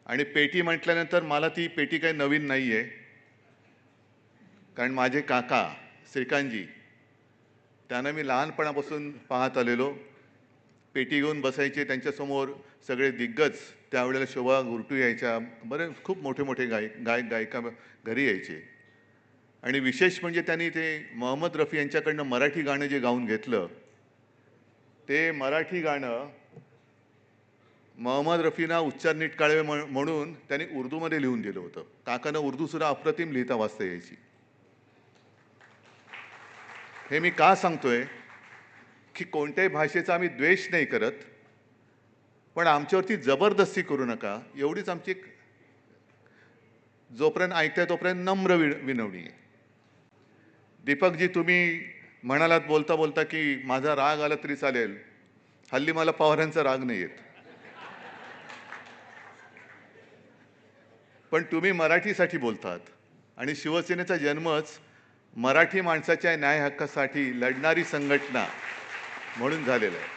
आणि पेटी म्हटल्यानंतर मला ती पेटी काही नवीन नाही आहे, कारण माझे काका श्रीकांतजी त्यांना मी लहानपणापासून पाहत आलेलो. पेटी घेऊन बसायचे, त्यांच्यासमोर सगळे दिग्गज त्यावेळेला शोभा गुरटू यायच्या, बरेच खूप मोठे मोठे गायक गायिका घरी यायचे. आणि विशेष म्हणजे त्यांनी ते मोहम्मद रफी यांच्याकडनं मराठी गाणं जे गाऊन घेतलं, ते मराठी गाणं मोहम्मद रफीना उच्चार नीट कळावे म्हणून त्यांनी उर्दूमध्ये लिहून दिलं होतं. काकांना उर्दू सुद्धा अप्रतिम लिहिता वाचता यायची. हे मी का सांगतोय की कोणत्याही भाषेचा आम्ही द्वेष नाही करत, पण आमच्यावरती जबरदस्ती करू नका, एवढीच आमची एक जोपर्यंत ऐकताय तोपर्यंत नम्र विनवणी आहे. दीपकजी, तुम्ही म्हणालात बोलता बोलता की माझा राग आला तरी चालेल. हल्ली मला पवारांचा राग नाही येत, पण तुम्ही मराठीसाठी बोलतात आणि शिवसेनेचा जन्मच मराठी माणसाच्या न्याय हक्कासाठी लढणारी संघटना म्हणून झालेला आहे.